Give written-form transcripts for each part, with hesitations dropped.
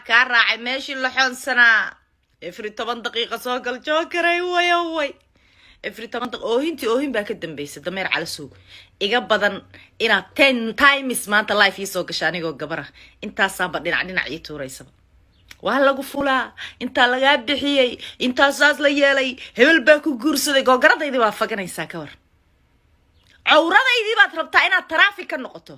kaa raacay meeshii la xoonsanaa every 10 daqiiqo soo gal jookaray way every 10 daqiiqo oohin baa ka dambaysa dameer calasow iga badan inaad 10 times maanta life ii soo gashay anigoo gabar ah intaasaaba dhinac ii tuuraysaba waa lagu fulaa intaa lagaa bixiyey intaasaas la yeelay hebel baa ku guursaday googaradaydii baa faganaysaa ka war cawradaydii baad rabtaa inaad traffic ka noqoto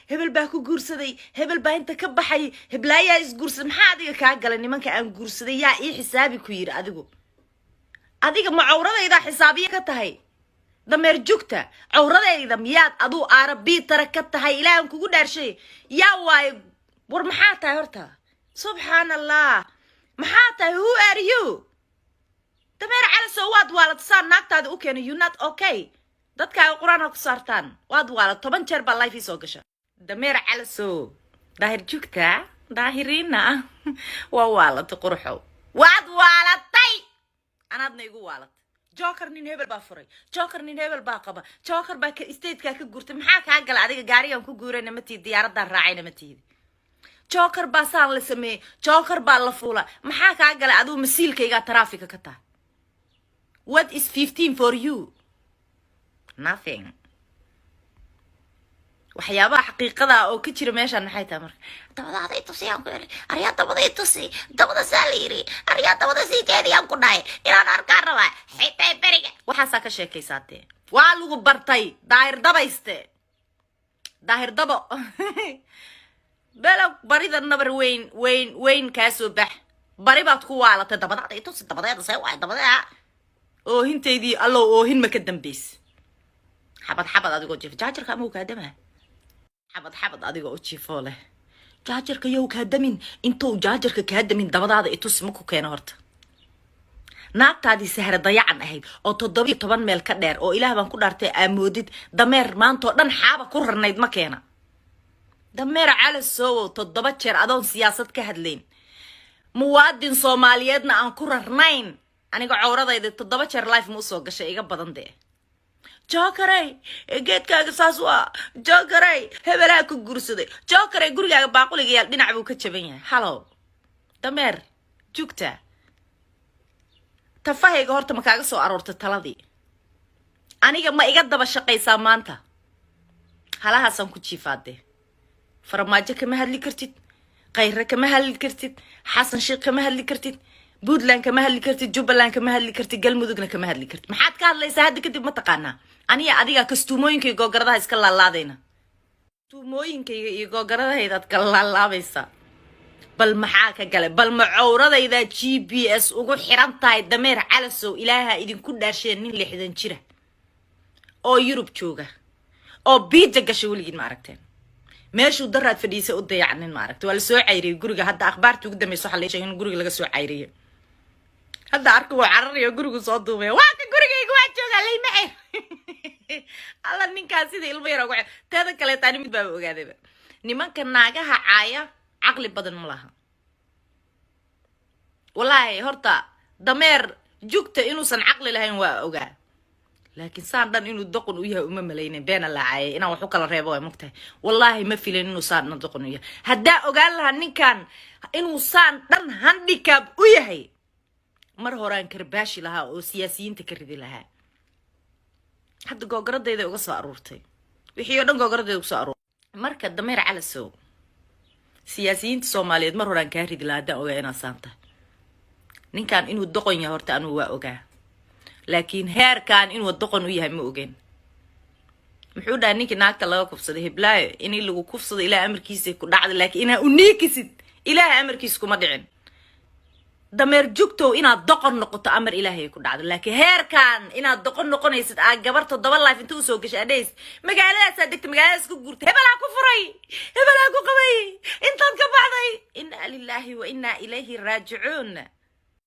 hebel baa ku guursaday hebel baa inta ka baxay heblaayaa is guursaday maxaa adiga kaa galay nimanka aan guursaday yaa ii xisaabi ku yiri adiga ma cawradayda xisaabiye ka tahay dameer jugta cawradayda miyaad aduu arabi tara ka tahay ilaahan kugu dhaarshay yaa waay war maxaa tahay horta subhanallah maxaa tahay who are you dameer calasow waad waalad naagtaada u keenay you not okay dadka quraan ha ku saartaan waad waalad 10 jeer baa life soo gasha dameer calasow daahir jugta daahirina waa waalad qurxow waad waalatay anaadna igu waalad joker nin hebel baa furay joker nin hebel baa qaba joker baa ka state-ka ka guurtay maxaa kaa gala adiga gaarigan ku guurayna ma tii diyaarada raacayna ma tii joker baa saan la sameeyay joker baa la fuula maxaa kaa gala aduu masiilkayga traffic ka taa what is 15 for you nothing waxyaabaha xaqiiqada oo ka jira meeshan maxay tahay marka dabada ay tusiyaan ku ariya dabada ay tusi dabada saliri ariya dabada sideediyaan ku dhaay inaan arkaan rabaa xitay bariga waxaasa ka sheekaysaatee waa lagu bartay daahir dabo bela barida nabar weyn ka soo bax bari baad ku waalatay dabada ay tusi dabadeeda say waa dabada oo hinteedii allo oo hin ma ka dambeys xabad adigoo jif jaajarka ama ka dama xabad adigoo jifo leh jaajarka yow ka damin intuu jaajarka ka damin dabadaada itus ma ku keeno horta naagtaadii sahar dayacan ahayd oo 17 meel ka dheer oo ilaah baan ku dhaartay amoodid dameer maanto dhan xaaba ku rarnayd ma keena dameer calasow 7 jeer adoon siyaasad ka hadleen muwaadin Soomaaliyeedna aan ku rarnayn aniga cawradayda 7 jeer life ma soo gashay iga badan de jokeray geedkaaga saas waa jokeray hebelaa ku guursaday jokeray gurigaaga baaquliga yaal dhinac buu ka jaban yahay hallo dameer jugta tafahayga horta ma kaaga soo aroortay taladii aniga ma iga daba shaqaysaa maanta halahaasan ku jiifaade farmaajo kama hadli kartid qayra kama hadli kartid xasan sheekh kama hadli kartid Puntland kama hadli kartid Jubbaland kama hadli kartid Galmudugna kama hadli kartid maxaad ka hadlaysaa hadda kadib ma taqaanaa aniga adiga kastuumooyinkay googaradaha iska laalaadayna kastuumooyinkay iyo googaradahaydaad ka laalaabaysaa bal maxaa ka galay bal ma cawradayda GPS ugu xiran tahay dameer calasow ilaaha idinku dhaarsheen nin 60 jira oo Yurub jooga oo biija gashay waligiin ma aragteen meeshuu daraad fadhiisay u dayacnin ma aragtay waa la soo cayriyay guriga hadda akhbaartu ugu dambeysay waxa la sheegay in guriga laga soo cayriyay hadda arko waa carariyo gurigu soo duubay waa ka gurigayga waa joogaa leeyma xir alla ninkaas sida ilmo yar ugu teeda kale taani mid baa ogaadayba nimanka naagaha caaya aqli badan ma laha wallahi horta dameer jugta inuusan aqli lahayn waa ogaa laakiin saan dhan inuu doqon u yahay uma maleeyeen been la caayay inaan wax u kala reebo way mugtahay wallahi ma filan inuu saan doqon u yahay hadda ogaan laha ninkan inuu saan dhan handicap u yahay mar horaan karbaashi lahaa oo siyaasiyiinta ka ridi lahaa hadda googaradayda uga soo aruurtay wixii oo dhan googaradayda uga soo aruurtay marka dameer calasow siyaasiyiinta Soomaaliyeed mar horaan ka ridi lahaa hadda ogaa inaan saanta ninkan inuu doqon yahay horta anu waa ogaa laakiin heerkan inuu doqon u yahay ma ogeyn muxuu dhahay ninkii naagta laga kufsaday heblaayo in lagu kufsado ilaa amarkiisa ku dhacday laakiin inaa u niikisid ilaaha amarkiisa kuma dhicin dameer jugtow inaad doqon noqoto amar ilaahay ku dhacdo laakiin heerkan inaad doqon noqonaysid gabar 7 life inta u soo gashay adheys magaaladaas degta magaaladaas ku guurtay hebelaa ku furay hebelaa ku qabay intaad ka baxday inna lillahi wa inna ilayhi raaji'uun